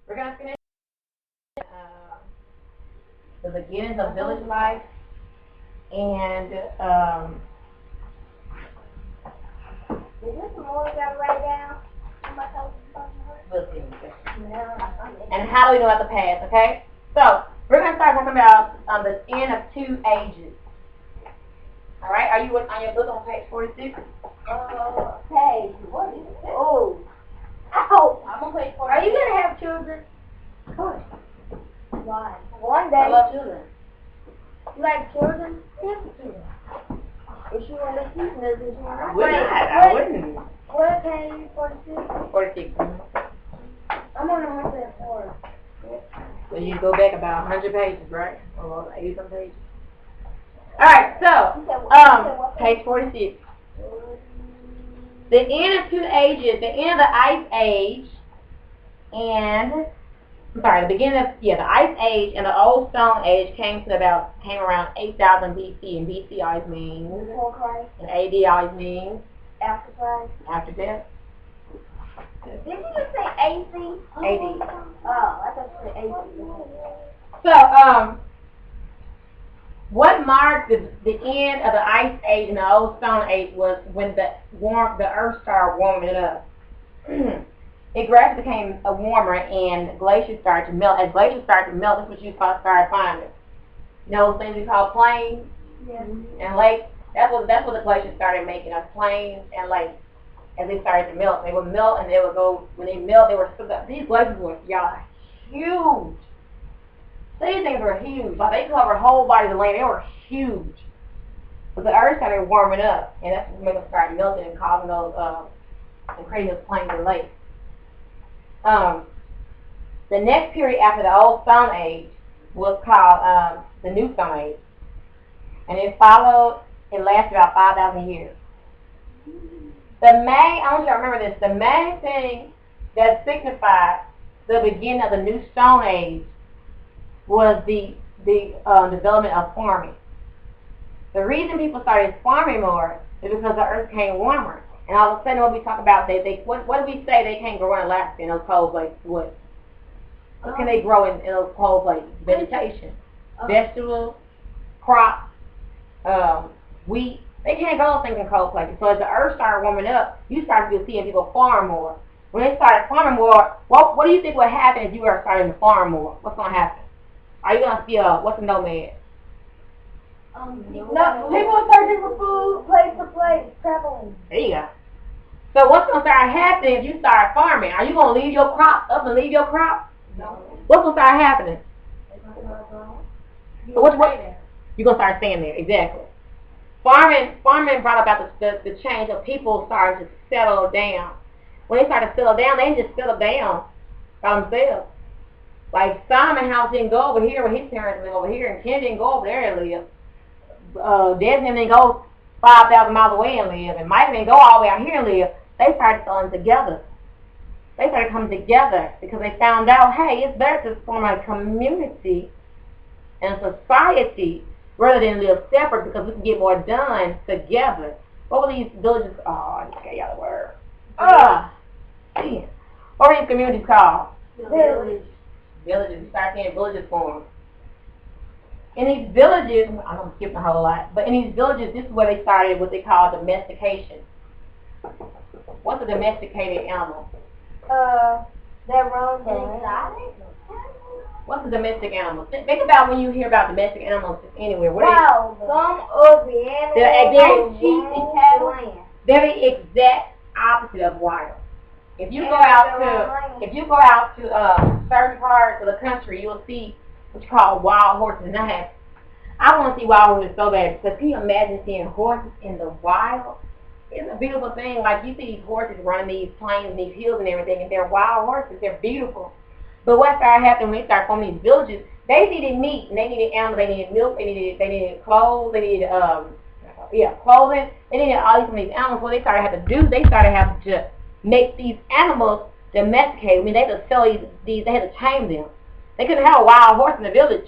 We're going to finish the beginnings of village life and is this the more we gotta write down? we'll see. And how do we know about the past, okay? So, we're going to start talking about the end of two ages. All right, are you on your book on page 46? Page, what is it? Oh. Ow! I'm on page 46. Are you going to have children? Of course. Why? One day. I love children. You like children? Yes, children. If she want to keep them, if she want to... I wouldn't. What page 46? 46. I'm on 104. So you go back about 100 pages, right? Or 80 some pages. Alright, so, page 46. The end of two ages, the end of the Ice Age, and, the beginning of, the Ice Age and the Old Stone Age came around 8000 BC, and BC always means, Before Christ. and AD always means, After Christ. after death. Did you just say AC? AD. Oh, I thought you said AC. So, what marked the end of the Ice Age and the Old Stone Age was when the Earth started warming up. It gradually became warmer and glaciers started to melt. As glaciers started to melt, that's what you started finding. You know those things we call plains and lakes? That's what the glaciers started making, us plains and lakes. As they started to melt, they would melt and they would go, when they melt, these glaciers were, huge. These things were huge. Like, they covered whole bodies of land. They were huge. But the earth started warming up, and that's what made them start melting and causing those, and creating those plains and lakes. The next period after the Old Stone Age was called the New Stone Age. And it lasted about 5,000 years. I want you to remember this, the main thing that signified the beginning of the New Stone Age was the development of farming. The reason people started farming more is because the earth became warmer. And all of a sudden, when we talk about what do we say they can't grow in Alaska in those cold places? What can they grow in those cold places? Vegetation, vegetables, crops, wheat. They can't grow those things in cold places. So as the earth started warming up, you started seeing people farm more. When they started farming more, what do you think would happen if you were starting to farm more? What's going to happen? Are you going to see what's a nomad? No, people are searching for food, place to place, traveling. There you go. So what's going to start happening if you start farming? Are you going to leave your crop up and leave your crop? No. What's going to start happening? So you're going to start staying there, exactly. Farming brought about the change of people starting to settle down. When they started to settle down, they didn't just settle down by themselves. Like Solomon House didn't go over here where his parents live over here, and Ken didn't go over there and live. Desmond didn't go 5,000 miles away and live, and Mike didn't go all the way out here and live. They started settling together. They started coming together because they found out, hey, it's better to form a community and a society rather than live separate because we can get more done together. What were these villages? Oh, I just gave y'all the word. Man. What were these communities called? Village. Villages. We started seeing villages form. In these villages, I'm skipping a whole lot, but in these villages, this is where they started what they call domestication. What's a domesticated animal? That roam exotic? What's a domestic animal? Think about when you hear about domestic animals anywhere. Some of the animals sheep and cattle. They're the exact opposite of wild. If you go out to certain parts of the country, you'll see what you call wild horses. Now, I want to see wild horses so bad because can you imagine seeing horses in the wild? It's a beautiful thing. Like you see these horses running these plains and these hills and everything, and they're wild horses. They're beautiful. But what started happening when they started forming these villages? They needed meat, and they needed animals. They needed milk. They needed clothes. They needed clothing. They needed all these animals. What they started having to do, they started having to make these animals domesticated. I mean, they had to sell these. They had to tame them. They couldn't have a wild horse in the village.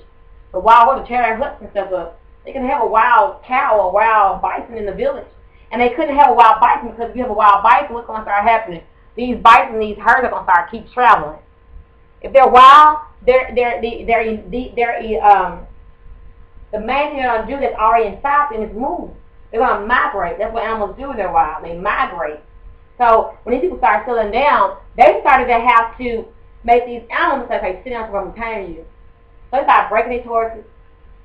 The wild horse would tear their huts and stuff up. They couldn't have a wild cow or wild bison in the village. And they couldn't have a wild bison because if you have a wild bison, what's going to start happening? These bison, these herds are going to start keep traveling. If they're wild, the main thing they're gonna do that's already inside them is move. They're gonna migrate. That's what animals do when they're wild. They migrate. So when these people started settling down, they started to have to make these animals that they sit down from contain you. So they started breaking these horses.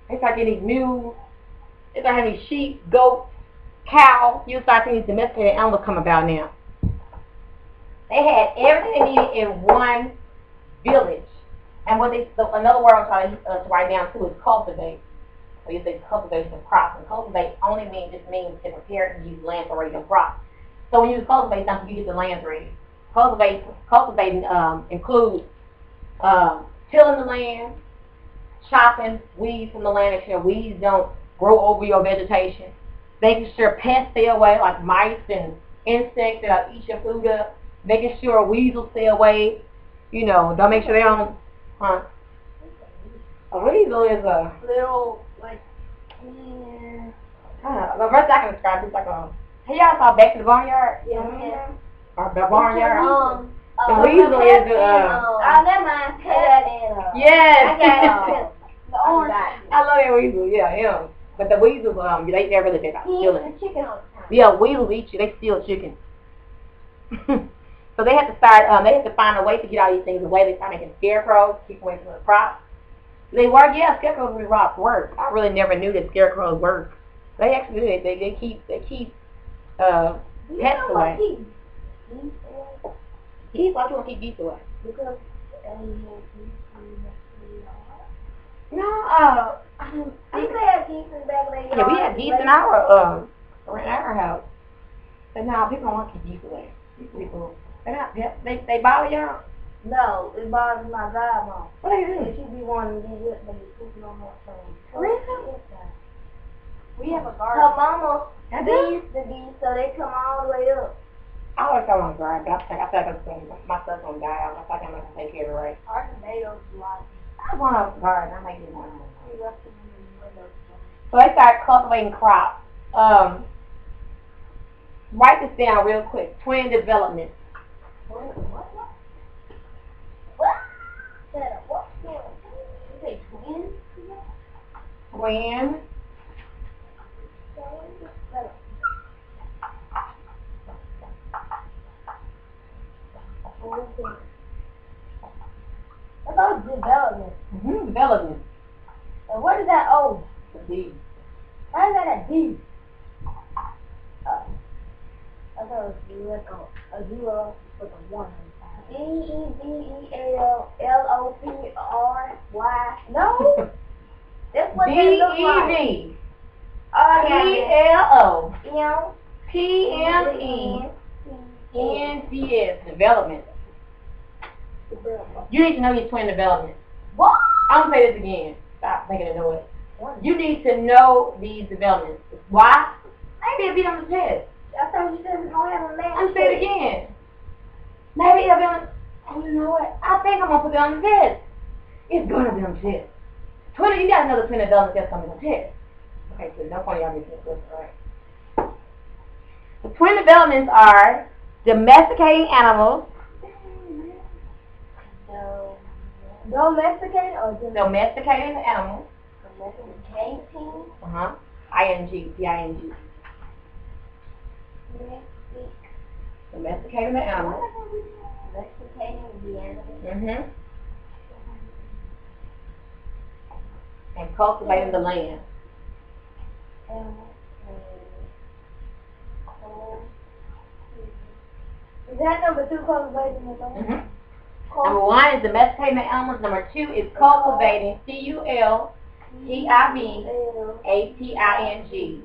They started getting these mules. They started having these sheep, goats, cows. You start seeing these domesticated animals come about now. They had everything they needed in one village. And what another word I'm trying to write down too is cultivate. So you say cultivation of crops. And cultivate only means to prepare and use land for raising crops. So when you cultivate something, you get the land ready. Cultivating includes tilling the land, chopping weeds from the land, making sure weeds don't grow over your vegetation, making sure pests stay away, like mice and insects that eat your food up, making sure weasels stay away. You know, don't make sure they don't. A weasel is a little like. The rest I can describe it's like a. Hey, y'all saw Back to the Barnyard? Yeah. Or the Barnyard? The weasel is the. never mind. Yes. The orange. I love that weasel. Yeah, him. But the weasels, they're really big about stealing. He eats the chicken all the time. Yeah, weasels eat you. They steal chicken. So they have to start. They have to find a way to get all these things away. They start making scarecrows, keep away from the crops. They work. Yeah, scarecrows really work. I really never knew that scarecrows work. They actually do. They keep pets away. Geese? Why do you want to keep geese away? Because no. people had geese in the back of their yard. Yeah, we had geese in our house. But now people don't want to keep geese away. People, they bother y'all? No, it bothers my godmom. What do you do? She be wanting to be with me, pooping on her phone. Really? We have a garden. Her mama feeds the geese, so they come all the way up. I always thought on garden, but I feel like my stuff's gonna die out. I feel like I'm gonna take care of it right. Our tomatoes a lot. I want a garden. I might get one. We left them in the window. So they start cultivating crops. Write this down real quick. Twin development. What? What? You say twin? Twin. That's all development. Development. And what is that O? A D. Why is that a D? I thought it was like a 0 with a 1. D-E-V-E-L-L-O-P-R-Y. No. That's what they look like. D-E-V. E-L-O-P-M-E-N-T-S. Development. You need to know your twin development. What? I'm going to say this again. Stop thinking to know it. You need to know these developments. Why? Maybe it'll be on the test. I thought you said we don't have a man. I'm going to say it again. Maybe it'll be on. Oh, you know what? I think I'm going to put it on the test. It's going to be on the test. Twin, you got to know the twin development that's coming on the test. Okay, so no point y'all making this right. The twin developments are domesticating animals. Domesticating or domesticating animals. Domesticating. I-N-G. P-I-N-G. Domesticating the animals. Domesticating the animals. And cultivating the land. Is that number 2, cultivating the land? Number 1 is domesticating the animals. Number 2 is cultivating. C-U-L-T-I-V-A-T-I-N-G.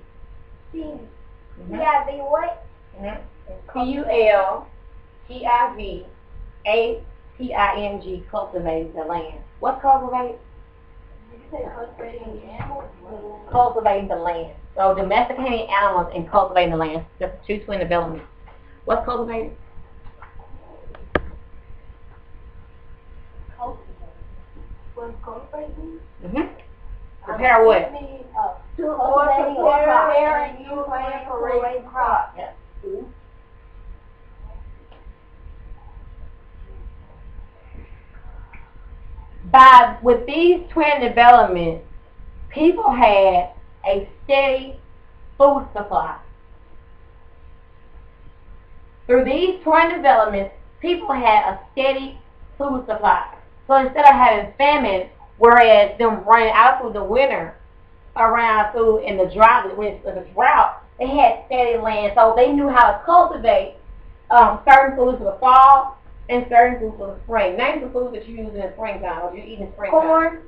T-I-V what? C-U-L-T-I-V-A-T-I-N-G. Cultivating the land. What's cultivate? Did you say cultivating the animals? Cultivating the land. So domesticating animals and cultivating the land. That's 2 twin developments. What's cultivating? Cultivating? Prepare what? Cultivating for raising crops. Yep. with these twin developments, people had a steady food supply. Through these twin developments, people had a steady food supply. So instead of having famine, whereas them running out through the winter around food in the drought, they had steady land, so they knew how to cultivate certain foods for the fall and certain foods for the spring. Name the foods that you use in the springtime, or you eat in the springtime. Corn.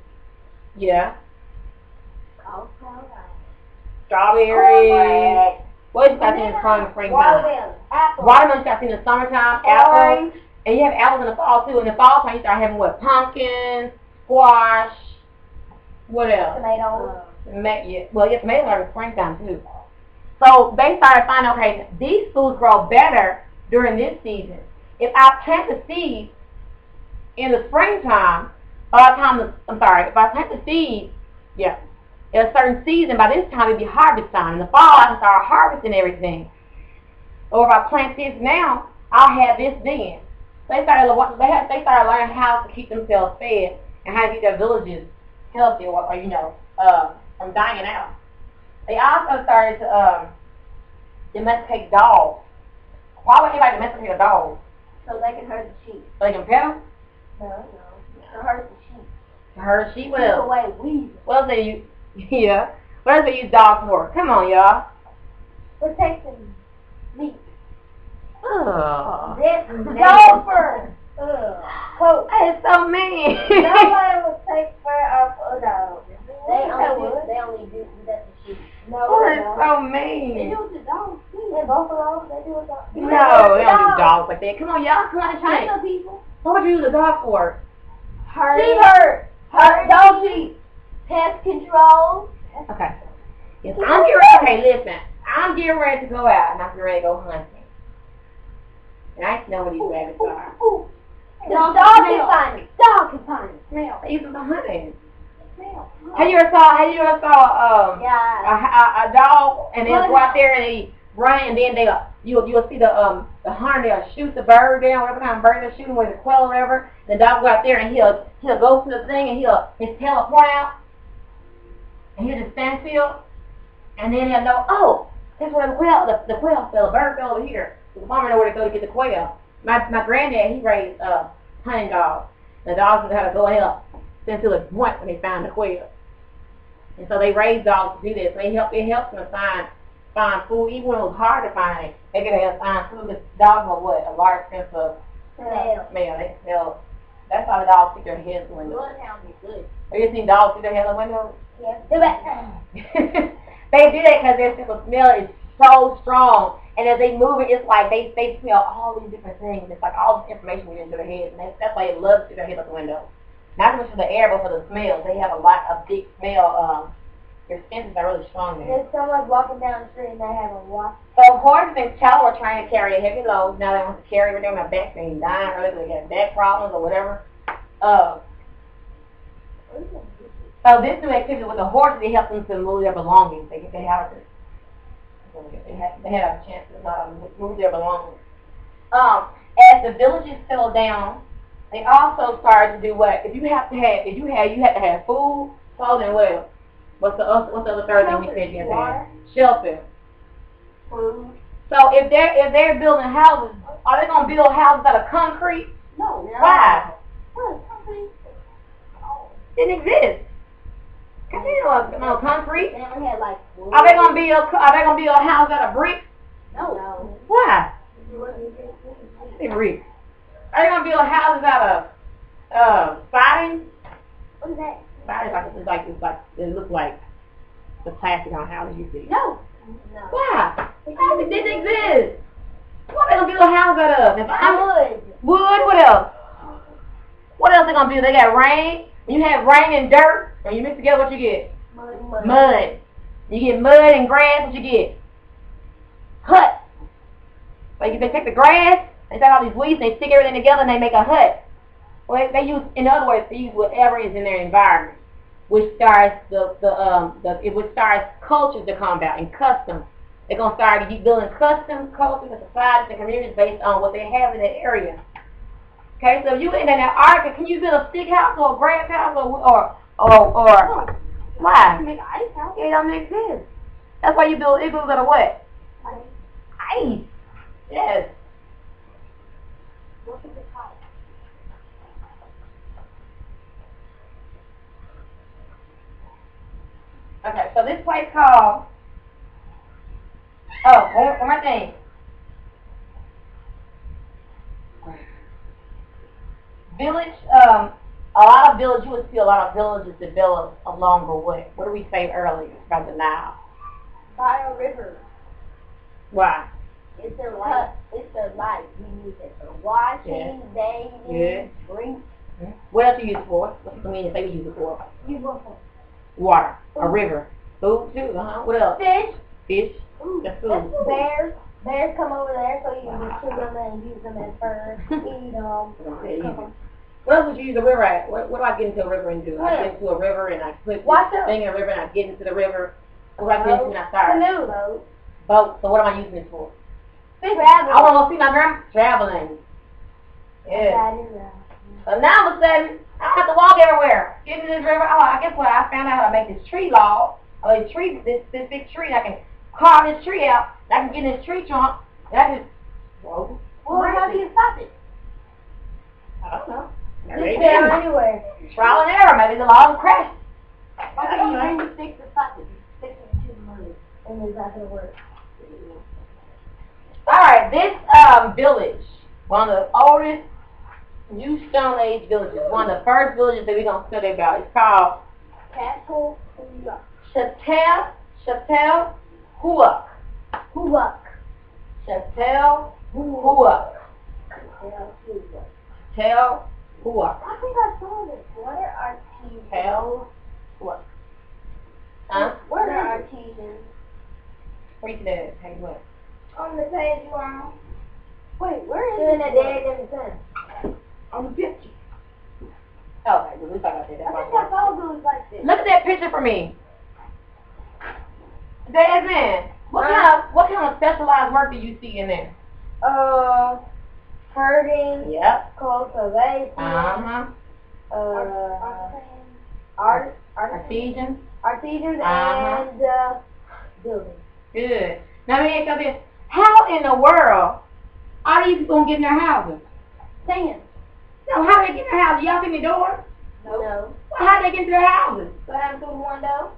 Yeah. Cauliflower. Strawberries. What is that in the springtime? Watermelon. Apple. Watermelon you in the summertime. Apples. And you have apples in the fall too. In the fall time you start having what? Pumpkins, squash. What else? Tomatoes. Tomatoes are in the springtime too. So they started finding, okay, these foods grow better during this season. If I plant the seeds in the springtime, if I plant the seeds, in a certain season, by this time it'd be harvest time. In the fall, I can start harvesting everything. Or if I plant this now, I'll have this then. So they started learning how to keep themselves fed and how to keep their villages healthy, from dying out. They also started to domesticate dogs. Why would anybody domesticate a dog? So they can herd the sheep. So they can pet them? No. To herd the sheep. To herd the sheep? What Keep else? away weasels. What else they use? Yeah. What else they use dogs for? Come on, y'all. Protecting meat. Ugh. Gopher. Coat. That is so mean. Nobody would take fur off a dog. They only do that to sheep. Oh, that's so They mean. do it to dogs too. And buffalo, they do it to dogs. No, they don't do dogs like that. Come on, y'all. Come on, I China. know people. What would you use a dog for? Sheep herd. Dog sheep. Pest control. Okay. Yes, I'm getting ready. Okay, listen. I'm getting ready to go out and I'm getting ready to go hunting. And I know what these rabbits are. The dog can find it. Dog can find it. Smell. They use them for hunting. Smell. Have you ever saw a dog and they'll go out there and they run and then you'll see the hunter, they'll shoot the bird down, whatever kind of bird they're shooting, whether it's quail or whatever. The dog will go out there and he'll go to the thing and his tail will point out and he'll just stand still and then he'll know, oh, that's where the quail fell, the bird fell over here. The farmer know where to go to get the quail. My granddad, he raised hunting dogs. The dogs would have to go ahead stand to the point when they found the quail. And so they raise dogs to do this. So it helps them find food, even when it was hard to find. They get to find food because dogs have a large sense of smell. They smell. That's how the dogs stick their heads in the window. Bloodhound is good. Have you seen dogs stick their heads in the window? Yes. Do it. They do that because their sense of smell is so strong. And as they move it, it's like they smell all these different things. It's like all this information gets into their heads. And that's why they love to stick their head out the window. Not so much for the air, but for the smells. They have a lot of big smell. Their senses are really strong there. There's someone walking down the street and they have a watch. So horses and cattle are trying to carry a heavy load. Now they want to carry it. They're on back pain, dying early. They got back problems or whatever. So this new activity with the horses, it helps them to move their belongings. They have a chance to move their belongings. As the villages settle down, they also started to do what? You have to have food, clothing, what else? What's the other third thing we said you have to have? Shelter. Food. So if they're building houses, are they gonna build houses out of concrete? No. Why? Concrete. Didn't exist. No concrete. They only had like wood. Are they gonna build a house out of brick? No. Why? Brick. Are they gonna build houses out of siding? What is that? Siding it looks like the plastic on houses you see. No. Why? It didn't exist. What are they gonna build a house out of? Wood. Wood. What else? What else they gonna build? They got rain. When you have rain and dirt, when you mix together, what you get? Mud. You get mud and grass. What you get? Hut. Like they take the grass, they take all these weeds, they stick everything together, and they make a hut. Well, they use whatever is in their environment, which starts which starts cultures to come about and customs. They're gonna start building customs, cultures, and societies and communities based on what they have in that area. Okay, so if you in that ark, can you build a stick house or a grass house or why? Make an ice house. It don't make sense. That's why you build igloos out of what? Ice. Yes. Look at the top. Okay, so this place called, one more thing. Village, a lot of villages, you would see a lot of villages develop along the way. What did we say earlier about the Nile? By a river. Why? It's a light. It's a light. We use it for washing, bathing, drinking. What else do you use it for? What do you mean say we use it for? You want for Water. A river. Food too, What else? fish. Fish. That's food. Bears. Bears come over there, so you can shoot them and use them as furs. Eat them. Cook them. What else would you use a river at? What do I get into a river and do? I get into a river and I put this thing in a river and I get into the river. What do I get into when I start? Canoe. Boat. So what am I using this for? Traveling. I want to go see my grandma. Traveling. Yeah. So now all of a sudden, I don't have to walk everywhere. Get into this river. Oh, I guess what? I found out how to make this tree log. This big tree. I can carve this tree out. I can get in this tree trunk. And I can. Well, how do you stop it? I don't know. Just there anywhere. Trial and error. Maybe the law of crash. Why don't you bring the stick to stop it? Stick it to the money. And it's not going to work. Alright, this village, one of the oldest New Stone Age villages, one of the first villages that we're going to study about, it's called Castle Chatel Huac. Huac. Chatel Huac. Chatel Huac. I think I saw this. What are artisans? Chatel Huac. Huh? What are artisans? Where you see that? Hey, what? On the page you are on. Wait, where is it? In the dead in the sun. On the picture. Oh, okay, we thought I did that. I think I saw those like this. Look at that picture for me. Desmond, what kind of specialized work do you see in there? Herding. Yep. Cultivation. Artisans. Artisans and building. Good. Now let me ask you this. How in the world are these people gonna get in their houses? Sand. No, how do they get in their houses? Y'all see the door? No. Well, how do they get into their houses? Climb through the window.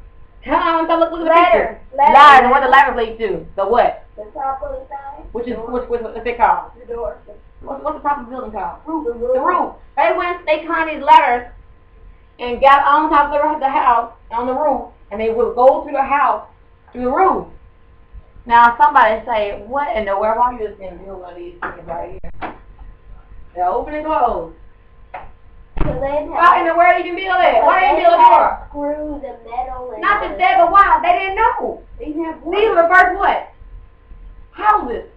Come on, look at the Ladder. picture. Ladder. What the ladder leads to? The what? The top of the sign. What's it called? The door. What's the top of the building called? Roof. The roof. They climbed these ladders and got on top of the house, on the roof, and they would go through the house, through the roof. Now somebody say, what in the world are you just going to do one of these things right here? They're open and closed. Why in the world you can build it? Why didn't you build a door? Screws and metal and... Not just that, but why? They didn't know. These were the first what? Houses.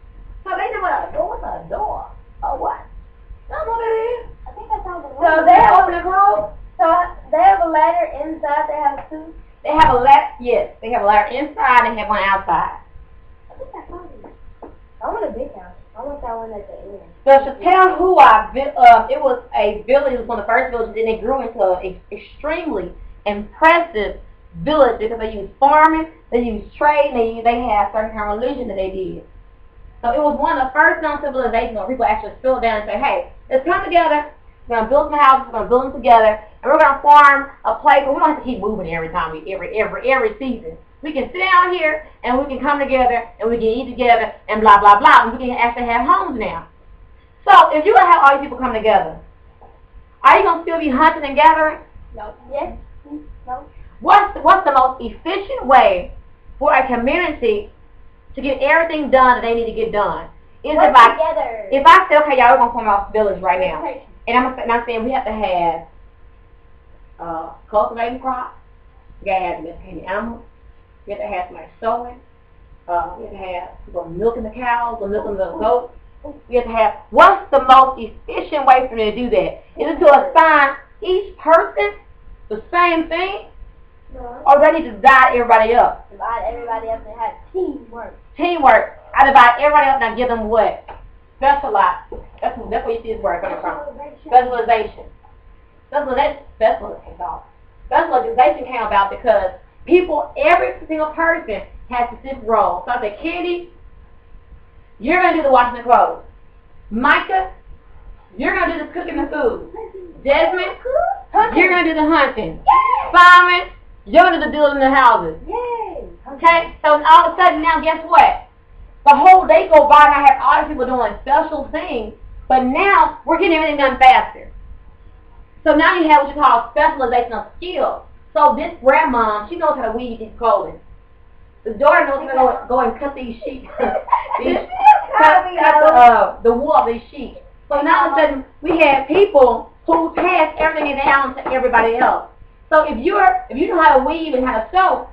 So they knew what a door was. A door. Oh, what? I don't know what that is. I think I saw the... So they open and closed? So they have a ladder inside their house too? They have a ladder, yes. They have a ladder inside and they have one outside. I think I saw it. I want a big house. I want that one at the end. The Chatel Huac, it was a village, it was one of the first villages, and it grew into an extremely impressive village because they used farming, they used trade, and they had certain kind of religion that they did. So it was one of the first known civilizations where people actually settled down and say, hey, let's come together, we're going to build some houses, we're going to build them together, and we're going to farm a place where we don't have to keep moving every time, every season. We can sit down here and we can come together and we can eat together and blah, blah, blah. And we can actually have homes now. So if you're going to have all these people come together, are you going to still be hunting and gathering? No. Yes. No. What's the most efficient way for a community to get everything done that they need to get done? Is Work together. If I say, okay, y'all, we're going to form our village right now. And I'm saying we have to have cultivating crops. We got to have domesticated animals. We have to have somebody sewing. We have to have people milking the cows or milking the goats. We have to have, what's the most efficient way for me to do that? Is it to assign each person the same thing? No. Or do I need to divide everybody up? Divide everybody up and have teamwork. Teamwork. I divide everybody up and I give them what? Specialize. That's where you see this word coming from. Specialization. Specialization came about because every single person has a specific role. So I said, Candy, you're going to do the washing the clothes. Micah, you're going to do the cooking the food. Desmond, you're going to do the hunting. Simon, you're going to do the building the houses. Okay? So all of a sudden now, guess what? The whole day go by and I have all these people doing special things, but now we're getting everything done faster. So now you have what you call specialization of skills. So this grandmom, she knows how to weave these clothing. The daughter knows how to go and cut these sheets. cut the wool of these sheets. So now all of a sudden we have people who pass everything down to everybody else. So if you know how to weave and how to sew,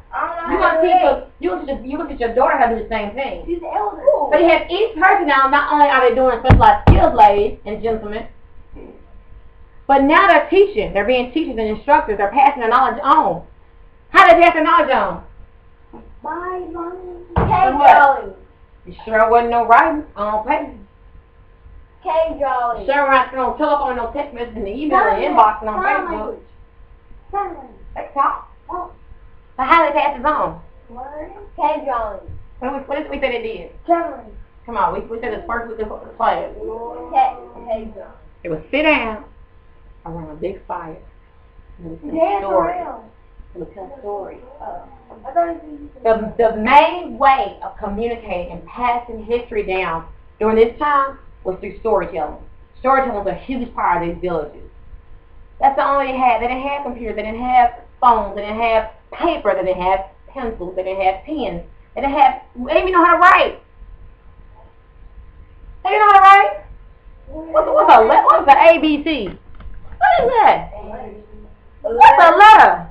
you're gonna teach your daughter how to do the same thing. She's the elder. But you have each person now. Not only are they doing specialized skills, ladies and gentlemen, but now they're teaching. They're being teachers and instructors. They're passing their knowledge on. How do they pass their knowledge on? By cave drawing. You sure wasn't no writing on paper. Cave drawing. Sure we're not going to telephone, no text message in the email and inbox and on Facebook. They talk. So how do they pass it on? Cave drawing. What did we say they did? Drawing. Come on, we said this first week of class. Cave drawing. They would sit down around a big fire. And would tell stories. They would tell stories. The main way of communicating and passing history down during this time was through storytelling. Storytelling was a huge part of these villages. That's the only they had. They didn't have computers. They didn't have phones. They didn't have paper. They didn't have pencils. They didn't have pens. They didn't even know how to write. They didn't know how to write? What's the ABC? What is that? What's a letter?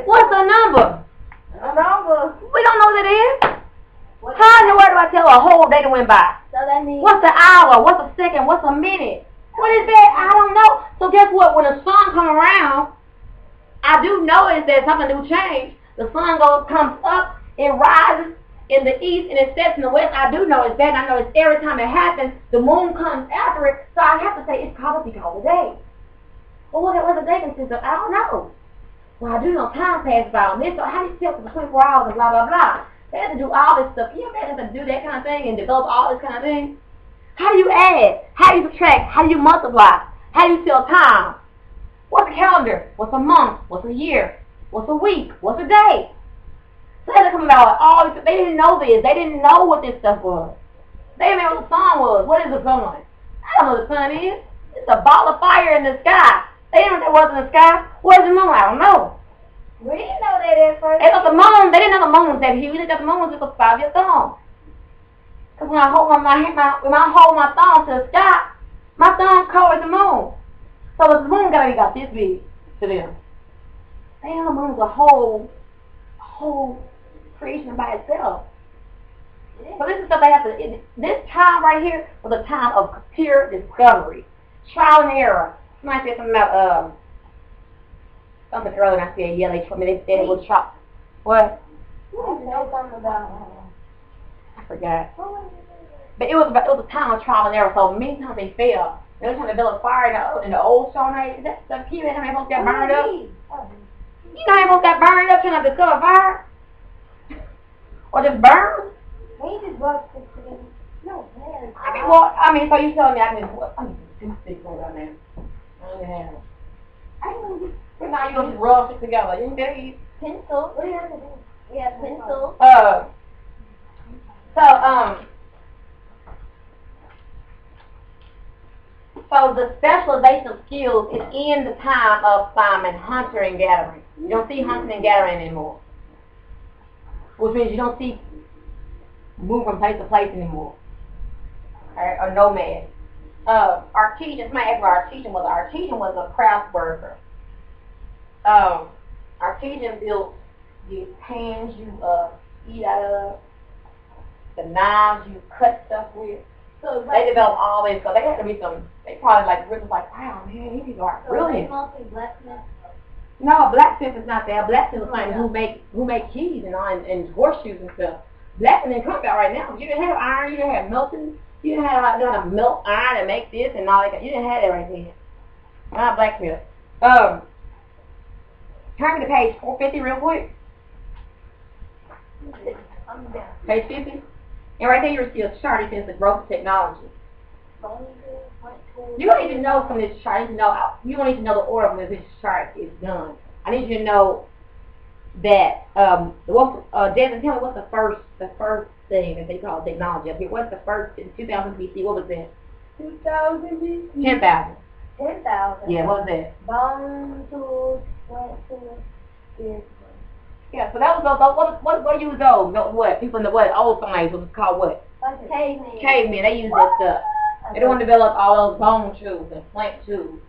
What's a number? A number. We don't know what that is. How in the world do I tell a whole day that went by? So that means what's an hour? What's a second? What's a minute? What is that? I don't know. So guess what? When the sun comes around, I do notice that something do change. The sun comes up, it rises in the east and it sets in the west. I do notice that, and I notice every time it happens, the moon comes after it. So I have to say it's probably called a day. Well, what the day consists of? I don't know. Well, I do know time passes by on this. So how do you tell for 24 hours and blah blah blah? They have to do all this stuff. You have to do that kind of thing and develop all this kind of thing. How do you add? How do you subtract? How do you multiply? How do you tell time? What's a calendar? What's a month? What's a year? What's a week? What's a day? So they had to come about all this. They didn't know this. They didn't know what this stuff was. They didn't know what the sun was. What is the sun? I don't know what the sun is. It's a ball of fire in the sky. They didn't know what was in the sky. What is the moon? I don't know. We didn't know that at first. They thought the moon. They didn't know the moon was that huge. They thought the moon was just a 5-year thumb. Because when I hold my thumb to the sky, my thumb covers the moon. So the moon got this big to them. They know the moon was a whole creation by itself. So this is stuff they have to. This time right here was a time of pure discovery, trial and error. Somebody said something about something earlier. And I said, yeah, they told me they said it was trial. What? I know something about. I forgot. But it was a time of trial and error. So many times they failed. They were trying to build a fire in the old Stone Age. That stuff. You know how many folks got burned up? You know how many folks got burned up trying to discover fire? Or just burned? We just worked together. No, man. So you telling me I can just do 2 sticks right now? I don't have it. But now you gonna just rub it together. You better use pencil. What do you have to do? Yeah, pencil. So the specialization of skills is in the time of farming, hunter and gathering. You don't see hunting and gathering anymore. Which means you don't see move from place to place anymore. Or nomad. Artesian, somebody asked what artesian was. Artesian was a craft worker. Artesian built these pans you eat out of, the knives you cut stuff with. So they developed all this. So they had to be they probably really wow, man, these people are brilliant. Mostly blacksmith? No, blacksmith is not there. Blacksmith is like who make keys and horseshoes and stuff. Blacksmith didn't come out right now. You didn't have iron, you didn't have melting. You You didn't have to melt iron and make this and all that. You didn't have that right then. Not blacksmith. Turn to page 450 real quick. Page 50. And right there you see a chart that says the growth of technology. You don't need to know from this chart. You don't need to know the order when this chart is done. I need you to know that Desmond, tell me what's the first thing that they call technology up here. What's the first in 2000 BC? What was that? 2000 BC. 10,000. 10,000. Yeah, what was that? Bone tools, plant tools, yeah, so that was those. What use those? What people in the old Stone Age was called what? Like cavemen. Cavemen. They used that stuff. They don't develop all those bone tools and plant tools.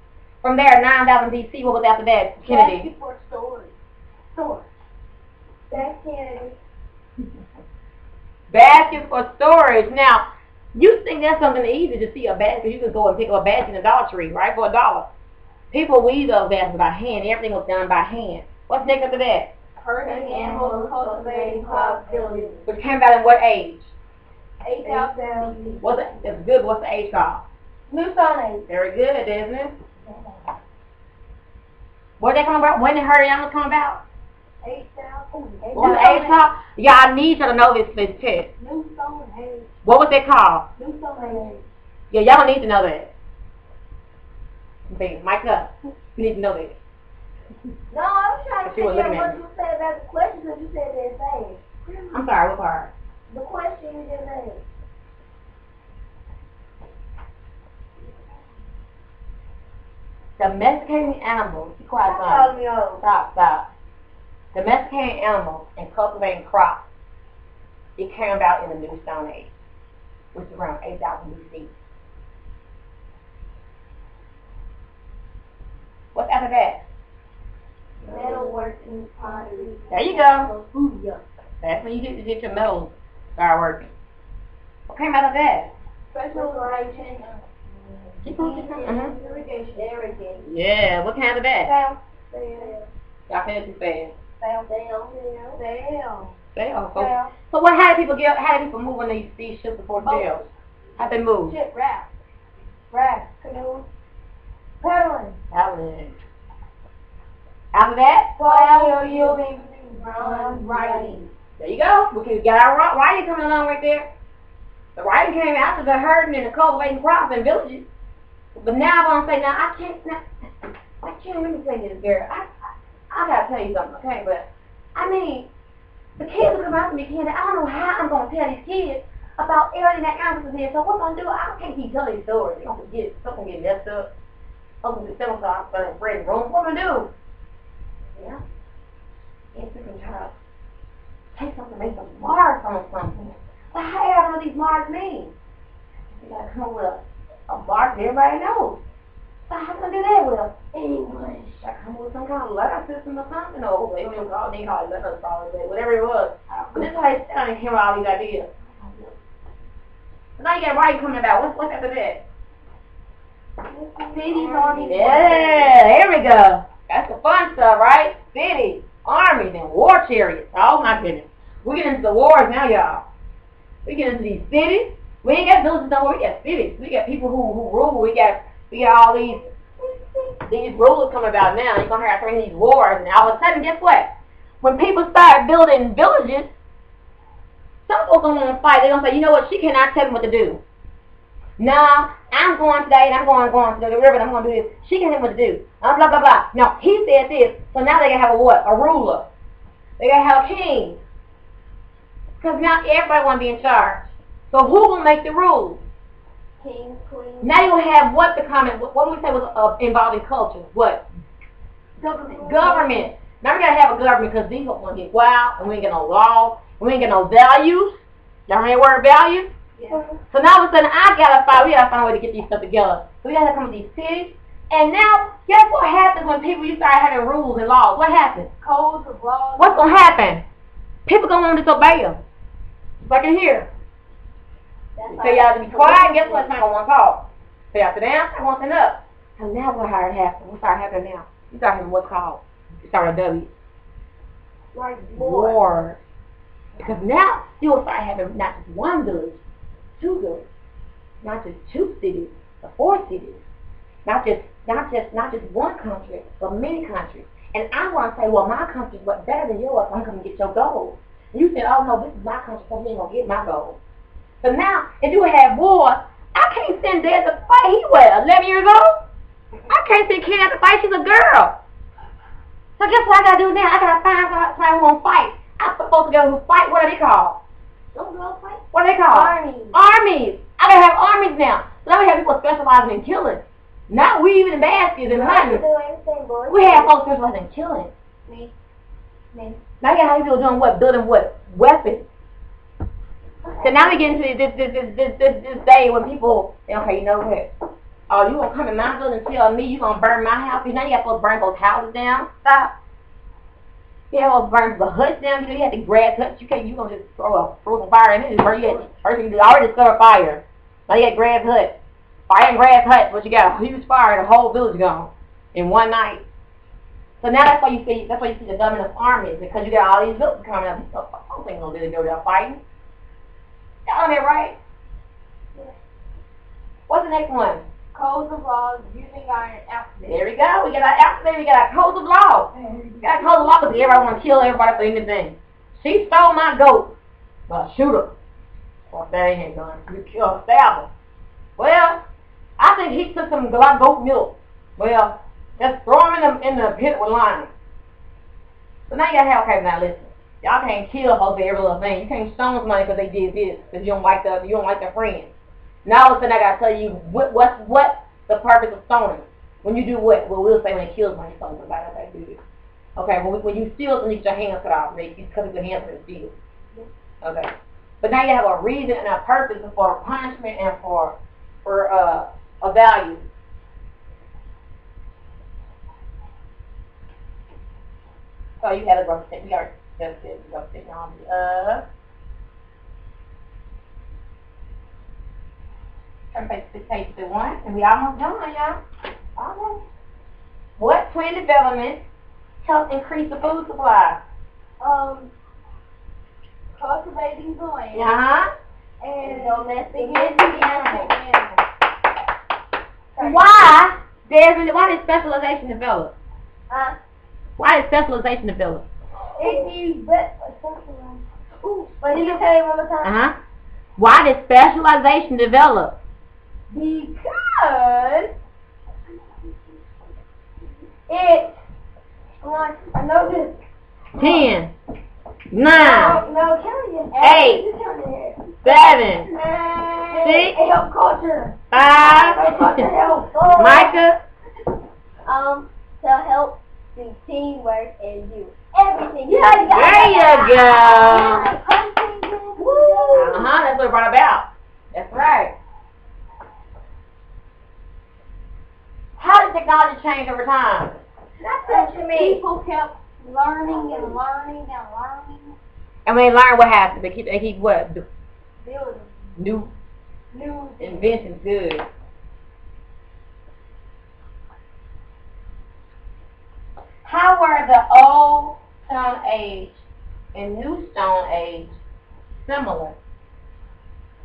From there, 9,000 BC. What was after that? Kennedy. Basket for storage. That's Kennedy. Basket for storage. Now, you think that's something easy to see a basket? You can go and pick up a basket in the Dollar Tree, right, for $1. People weave those baskets by hand. Everything was done by hand. What's next after that? Herding animals, cultivating crops, building. Which came about in what age? 8,000. What's it? That's good. What's the age called? New Stone Age. Very good, isn't it? What they come about? When did herding animals come about? 8,000. What was the age called? Yeah, I need you to know this test. New Stone Age. What was that called? New Stone Age. Yeah, y'all need to know that. Okay, mic up. You need to know that. No, I was trying to figure out what you said about the question because you said that thing. I'm sorry, what part? The question you just made. Domesticating animals. Be quiet, son. Stop. Domesticating animals and cultivating crops. It came about in the New Stone Age, which is around 8,000 BC. What's after that? Metalworking, pottery. There you go. That's when you get your metals start working. What came out of that? Specialization. Irrigation. Yeah, what came out of that? Y'all finish too fast. Sail. So what? How did people move on these ships before sails? How'd they move? Ship, raft, canoe, paddling. After that? Yielding, riding. There you go. We got our riding coming along right there. The riding came after the herding and the cultivating crops in villages. But now I'm gonna say, I can't let me say this, girl. I gotta tell you something, okay? But I mean, the kids will come out to me, Candy. I don't know how I'm gonna tell these kids about everything that answers here. So what I'm gonna do? I can't keep telling these stories. They're gonna get something get messed up. I'm gonna get 7 o'clock for the bread room. What am I gonna do? Yeah. Yes, we can try to take something, make some marks on something. But how do I know what these marks mean? You gotta come up with a mark that everybody knows. So how can I do that with English? I come up with some kind of letter system or something. Or they don't even call it letters, probably, whatever it was. But this is how they came up with all these ideas. So now you got writing coming about. What's after that? Cities, armies. Yeah, there we go. That's the fun stuff, right? Cities, armies, and war chariots. Oh my goodness. We get into the wars now, y'all. We get into these cities. We ain't got villages no more. We got cities. We got people who rule. We got all these rulers coming about now. You're gonna have these wars, and all of a sudden, guess what? When people start building villages, some folks don't want to fight. They're gonna say, you know what? She cannot tell me what to do. No, I'm going today, and I'm going to the river, and I'm going to do this. She can't tell me what to do. Blah, blah, blah. No, he said this, so now they got to have a what? A ruler. They got to have a king. Because now everybody want to be in charge. So who will make the rules? King, queen. Now you have what the comment, what do we say was involving culture? What? Government. Now we got to have a government because these folks want to get wild, and we ain't got no laws, we ain't got no values. Y'all hear the word values? Yeah. So now all of a sudden we gotta find a way to get these stuff together. So we gotta come with these cities. And now, guess what happens when you start having rules and laws? What happens? Codes of laws. What's gonna happen? People gonna want to disobey them. Like in here. So y'all to be quiet, and guess what? It's not gonna want to talk. So y'all sit down, I want to up. So now what happened? What started happening now? You start having what's called, you start a W. Like War. Because now you'll start having not just one village, 2 villages, not just 2 cities, but 4 cities. Not just one country, but many countries. And I want to say, well, my country's better than yours. I'm going to get your gold. And you said, oh no, this is my country, so you ain't gonna get my gold. So now, if you have war, I can't send Dad to fight. He 11 years old. I can't send Kenneth to fight. She's a girl. So guess what I gotta do now? I gotta find somebody who won't fight. I'm supposed to go who fight. What are they called? What are they called? Armies. I gotta have armies now. So now we have people specializing in killing. Not weaving and baskets and hunting. We have folks specializing in killing. Me. Now you got people doing what? Building what? Weapons. So now we get into this day when people, okay, you know what? Oh, you gonna come in my building and tell me you gonna burn my house? Now you got supposed to burn those houses down. Stop. You have to burn the huts down. You have to grab huts. You gonna just throw some fire in it and burn you. First you already discovered fire. Now you got grab huts. Fire and grab huts, but you got a huge fire and the whole village gone in one night. So now that's why you see the government of armies, because you got all these villages coming up. Folks ain't gonna really go down fighting. Y'all on that right? Yeah. What's the next one? Codes of laws using our alphabet. There we go. We got our alphabet. We got our codes of law. We got codes of law because everybody want to kill everybody for anything. She stole my goat. Well, shoot her. Well, that ain't going. You kill her, stab her. Well, I think he took some goat milk. Well, just throw him in the pit with lions. So now you gotta have, okay, now listen. Y'all can't kill folks for every little thing. You can't stone somebody because they did this, because you don't like their friends. Now all of a sudden I gotta tell you what's the purpose of stoning. When you do what? Well, we'll say when it kills somebody, something like that. Do this. Okay, when you steal something, you get your hands cut off. Because your hands are steal. Okay. But now you have a reason and a purpose for punishment and for a value. So you have a growth technology. We already just did growth technology. Turn page 51, and we almost done, y'all. Almost. What twin developments help increase the food supply? Cultivating the land. And domestic animals. Why did specialization develop? Why did specialization develop? If you but you tell you one more time. Why did specialization develop? Because it. I know this. 10, 9, no, count again. 8, 7, 6, it helps culture. 5. Micah. To help do teamwork and do everything. There you go. That's what it brought about. That's right. How did technology change over time? That's what people kept learning and learning and learning. And when they learn, what happened? They keep what? Building. New inventions. Good. How were the old Stone Age and New Stone Age similar?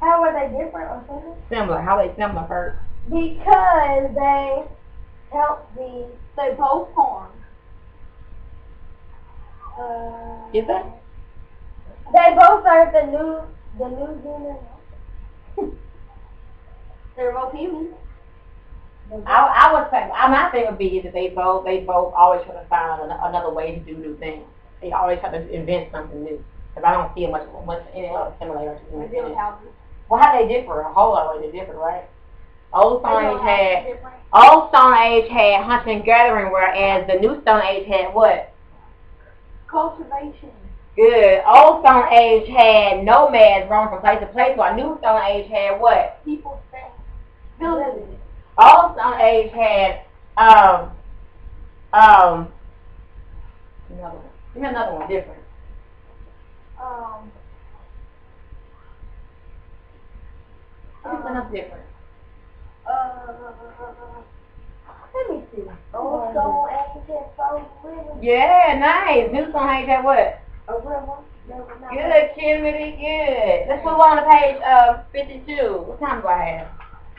How were they different or similar? Similar. How are they similar first? Because they they both formed. Is that? They both are the new generation. They're both humans. I would say my thing would be that they both always try to find another way to do new things. They always try to invent something new. Because I don't see much any other similarities. Well, how they differ? A whole lot of ways they differ, right? Old Stone Age had hunting and gathering, whereas the New Stone Age had what? Cultivation. Good. Old Stone Age had nomads roaming from place to place, while New Stone Age had what? People staying. Buildings. Old Stone Age had another one different. Another different. Let me see. Old Stone Age had 4 rivers. Yeah, nice. New Stone Age had what? A river. Good, Kimberly, good. Let's move on to page 52. What time do I have?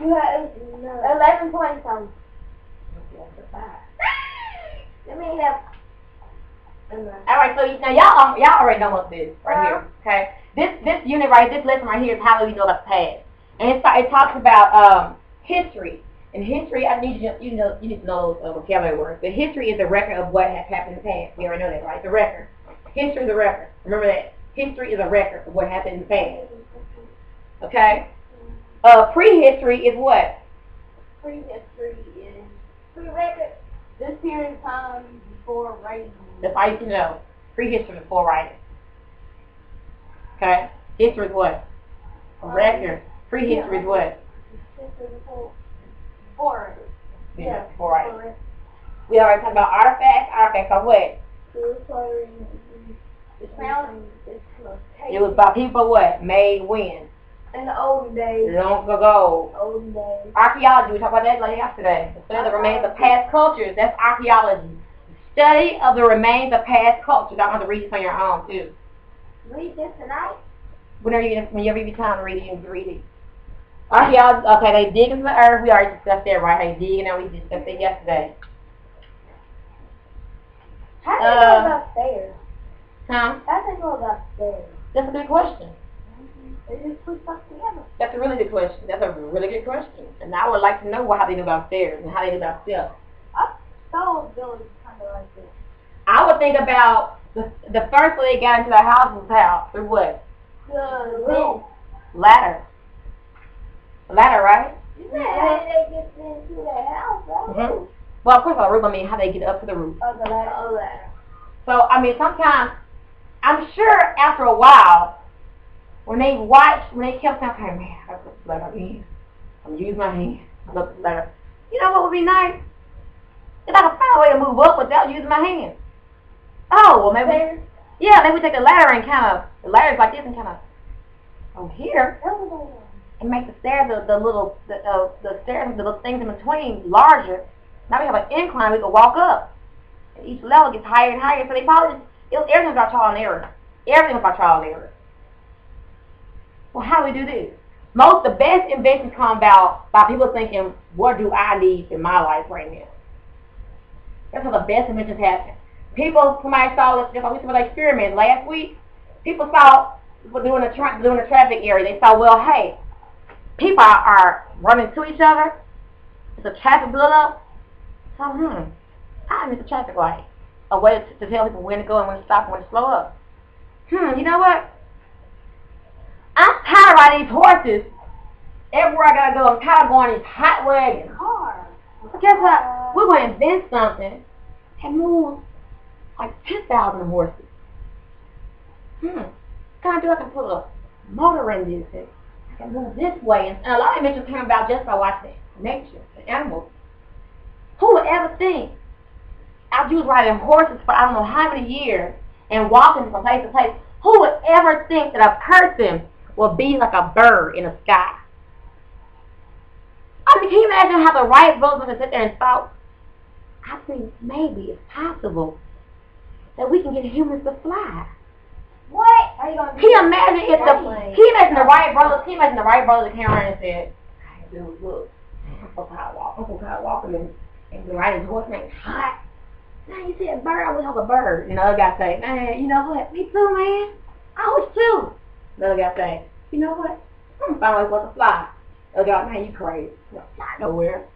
You have 11 something. Let me have. Alright, so now y'all already know what this is right here. Okay? This unit right, this lesson right here is how do we know about the past. And it talks about history. And history, I need you need to know those vocabulary words. But history is a record of what has happened in the past. We already know that, right? The record. History is a record. Remember that. History is a record of what happened in the past. Okay? Prehistory is what? Prehistory is pre-record. This period of time before writing. That's all you can know. Prehistory before writing. Okay? History is what? A record. Prehistory is what? History before. Yeah, before writing. We already talked about artifacts. Artifacts are what? It was by people what? Made when? In the olden days. Long ago. Olden days. Archaeology, we talked about that like yesterday. The study of the remains of past cultures. That's archaeology. The study of the remains of past cultures. I'm going to read this on your own too. Read this tonight? Whenever you get time to read it, you can read it. Archaeology, okay, they dig into the earth. We already discussed that, right? They dig, and we discussed it yesterday. How do they go about stairs? Huh? How do they go about stairs? That's a good question. They just put stuff together. That's a really good question. That's a really good question. And I would like to know how they do about stairs and how they do about steps. I thought buildings kind of like this. I would think about the first way they got into the house was how? Through what? The roof. Ladder. Ladder, right? You said how did they get into their house, right? Mm-hmm. Well, of course, on the roof, I mean how they get up to the roof. Oh, the ladder. Oh, ladder. So, I mean, sometimes, I'm sure after a while, when they kept saying, okay, man, I put the ladder in. I'm going to use my hand. I look at the ladder. You know what would be nice? If I could find a way to move up without using my hand. Oh, well, maybe we take the ladder and the ladder's like this and kind of over here. And make the stairs, the stairs, the little things in between larger. Now we have an incline we can walk up. And each level gets higher and higher. So everything's about trial and error. Everything's about trial and error. Well, how do we do this? The best inventions come about by people thinking, what do I need in my life right now? That's how the best inventions happen. Somebody saw this, we saw the experiment last week. People saw, doing a traffic area, they saw, well, hey, people are running to each other. It's a traffic build up. So, I need the traffic light. A way to tell people when to go and when to stop and when to slow up. You know what? I'm tired of riding these horses. Everywhere I gotta go, I'm tired of going in these hot wagons. But guess what? We're going to invent something and move like 10,000 horses. Can I do? I can put a motor in this and I can move this way. And a lot of inventions came about just by watching nature, the animals. Who would ever think? I was riding horses for I don't know how many years and walking from place to place. Who would ever think that a person will be like a bird in the sky? I mean, can you imagine how the right brothers would sit there and thought, I think maybe it's possible that we can get humans to fly. What? Are you gonna Can you imagine the right brothers came around and said, hey, dude, look, I'm so tired of walking and riding this horse named hot. Now you see a bird, I wish I was a bird. And the other guy say, man, you know what? Me too, man. I wish too. The other guy say, you know what? I'm finally going to fly. The other guy, man, you crazy. You don't fly nowhere.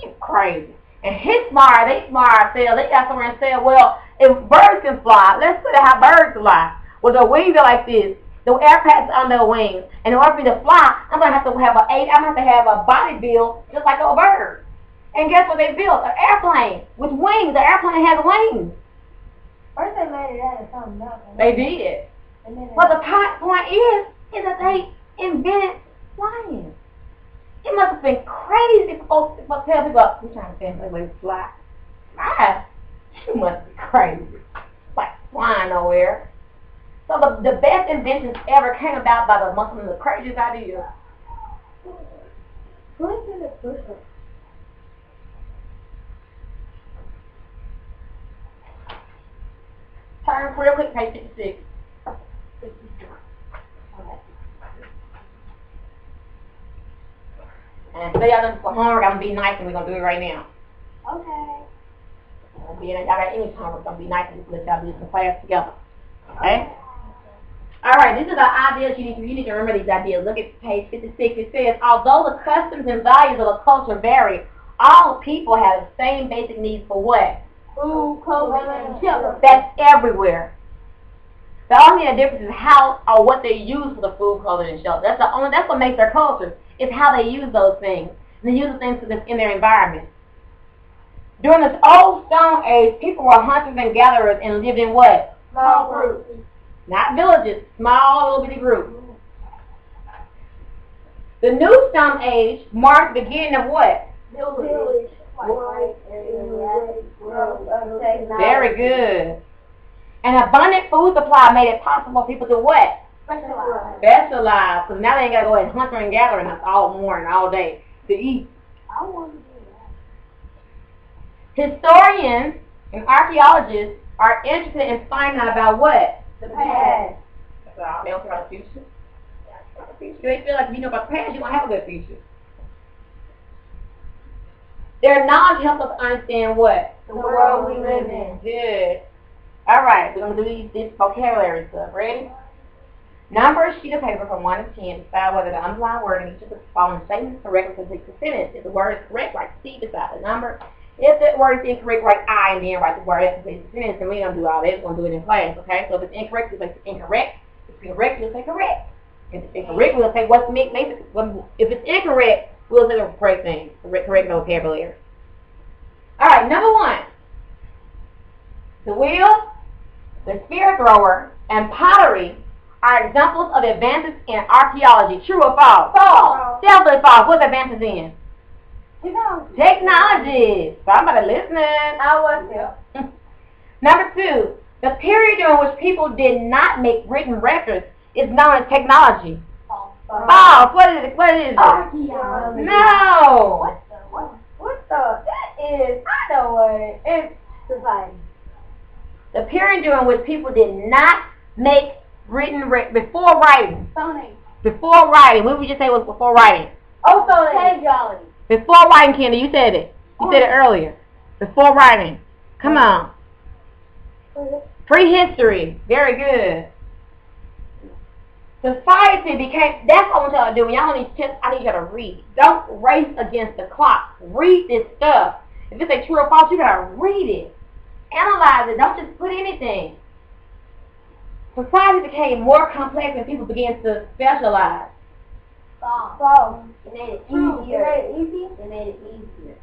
You crazy. And they smart, they got somewhere and said, well, if birds can fly, let's see how birds fly. Well, their wings are like this. The air passes on their wings. And in order for me to fly, I'm gonna have to have a body build just like a bird. And guess what they built? An airplane with wings. The airplane has wings. First they made it out of something else. They did. But the point is that they invented flying. It must have been crazy for folks to tell people, we're trying to find a way to fly. Fly? You must be crazy. Like flying nowhere. So the best inventions ever came about by the Muslims, the craziest ideas. Who's in the push-up? Turn real quick, page 56. And so y'all done some homework, I'm gonna be nice and we're gonna do it right now. Okay. Y'all got any homework, gonna be nice and let y'all do some class together. Okay? Alright, these are the ideas you need to remember these ideas. Look at page 56. It says, although the customs and values of a culture vary, all people have the same basic needs for what? Food, clothing, and shelter. That's everywhere. The only difference is how or what they use for the food, clothing, and shelter. That's what makes their culture. It's how they use those things. And they use the things that's in their environment. During this old Stone Age, people were hunters and gatherers and lived in what? Small groups. Not villages, small little bitty groups. The New Stone Age marked the beginning of what? Village. Very good. An abundant food supply made it possible for people to what? Specialize. So now they ain't got to go and hunter and gathering all morning, all day to eat. I want to do that. Historians and archaeologists are interested in finding out about what? The past. They don't care about the future. They feel like if you know about the past, you're going to have a good future. Their knowledge helps us understand what? The world we live in. Good. All right, we're going to do this vocabulary stuff. Ready? Number a sheet of paper from 1 to 10. Decide whether the underlying word in each of the following statements is correct and complete the sentence. If the word is correct, write C beside the number. If the word is incorrect, write I and then write the word and complete the sentence. And we're going to do all this. We're going to do it in class, okay? So if it's incorrect, you'll say incorrect. If it's correct, you'll say correct. If it's incorrect, we'll say what's makes it. If it's incorrect, we'll say the correct thing. Correct vocabulary. All right, number 1. The wheel, the spear thrower, and pottery are examples of advances in archaeology. True or false? False. Definitely false. What's advances in? Technology. Technology. Somebody listening. I was here. Number 2. The period during which people did not make written records is known as technology. False. What is it? What is it? Archaeology. No. What the? That is, I know what it is. It's society. The period during which people did not make written before writing. Stone Age. Before writing. What would you say was before writing? Oh, Stone Age. Technology. Before writing, Candy, you said it. You said it earlier. Before writing. Come on. Prehistory. Very good. Society became, that's what I want y'all to do. When y'all need to, I need y'all to read. Don't race against the clock. Read this stuff. If it's a true or false, you gotta read it. Analyze it. Don't just put anything. Society became more complex and people began to specialize. False. It made it easier. It made it easier.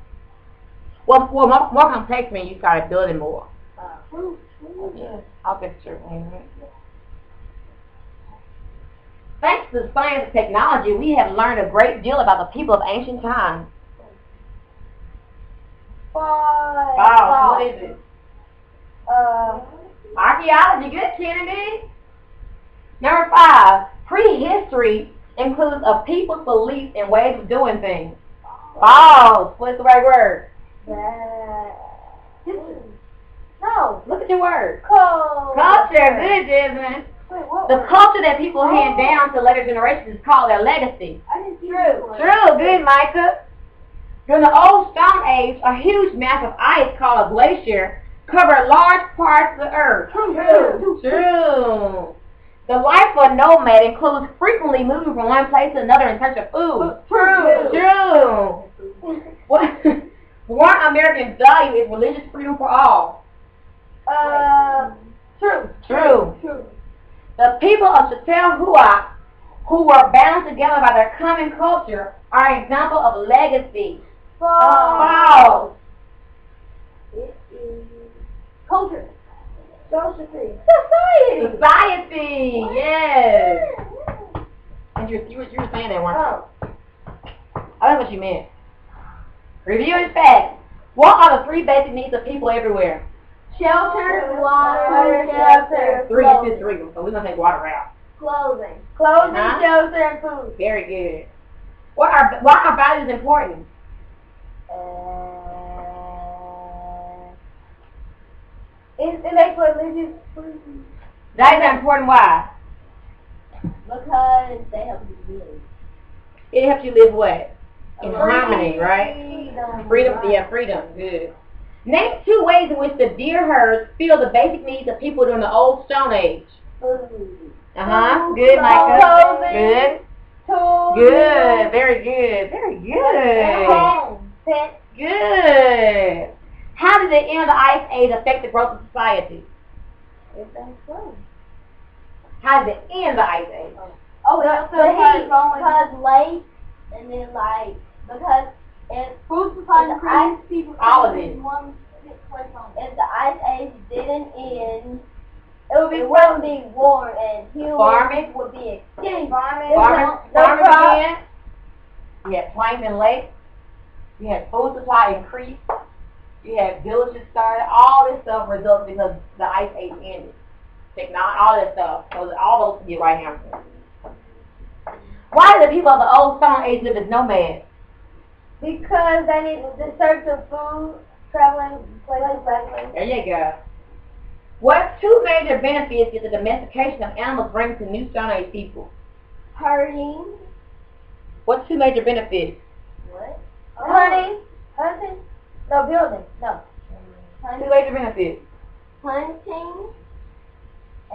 Well, more complex means you started building more. I'll get you. Thanks to science and technology, we have learned a great deal about the people of ancient times. False. What is it? Archaeology. Good, Kennedy. Number 5. Prehistory includes a people's beliefs and ways of doing things. False. What's the right word? No. Look at your word. Culture. Good, Jasmine. Wait, what The word? culture that people hand down to later generations is called their legacy. I didn't see True. True. Good, Micah. During the Old Stone Age, a huge mass of ice called a glacier covered large parts of the earth. True. The life of a nomad includes frequently moving from one place to another in search of food. True. One American value is religious freedom for all. True. The people of Chatel-Hua, who were bound together by their common culture, are an example of legacy. False. It is culture. Society. Society. Yes. And you were saying that, weren't you? I don't know what you meant. Reviewing facts. What are the 3 basic needs of people everywhere? Shelter, water, shelter, 3. clothing. You said 3, so we're going to take water out. Clothing, Uh-huh. shelter, and food. Very good. Why are values important? It makes religious freedom. Values are important. Why? Because they help you live. It helps you live what? in harmony, right? Freedom, yeah, freedom, good. Name 2 ways in which the deer herds fill the basic needs of people during the Old Stone Age. Good, Micah. Good. Good, very good, very good. Good. How did the end of the Ice Age affect the growth of society? How did the end of the Ice Age? Because late, and then because food supply increased, people all of it. If the Ice Age didn't end, it wouldn't be warm and humans would be extinct. Farming again. You had plains and lakes. You had food supply increased. You had villages started. All this stuff resulted because the Ice Age ended. Technology, all this stuff. So all those get right answers. Why do the people of the Old Stone Age live as nomads? Because they need to search for food, traveling places by place. There you go. What 2 major benefits did the domestication of animals bring to New Stone Age people? Herding. What 2 major benefits? What? Hunting. No, building. No. 2 major benefits. Hunting.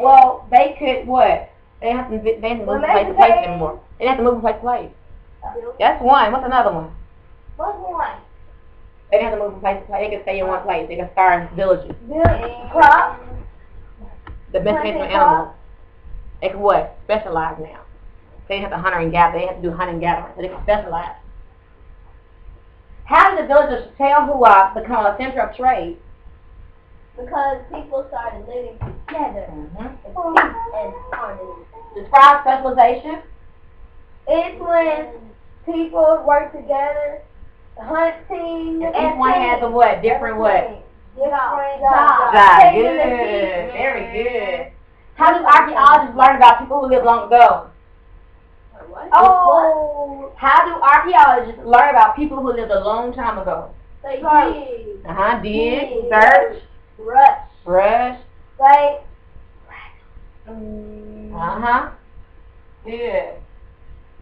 Well, they could what? They have to move from place to place anymore. They have to move from place to place. That's one. What's another one? What's one? They didn't have to move from place to place. They could stay in one place. They could start in villages. Crops. Domestication of animals. They could what? Specialize now. They didn't have to hunter and gather. They didn't have to do hunting and gathering. So they could specialize. How did the villagers of Teohua become a center of trade? Because people started living together and harmony. Describe specialization. It's when people work together, hunting, and each one has a what? Different what? Different jobs. Good. Very good. How do archaeologists learn about people who lived long ago? How do archaeologists learn about people who lived a long time ago? They dig. Dig. Search. Rush. Like. Good.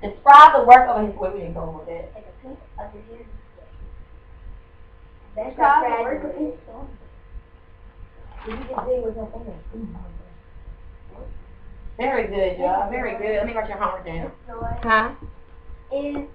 Describe the work of his. Wait, we didn't go with that. Take a piece of the year. Describe the work of his stone. Did you just dig with your finger? Very good, y'all. Very good. Let me write your homework down. Is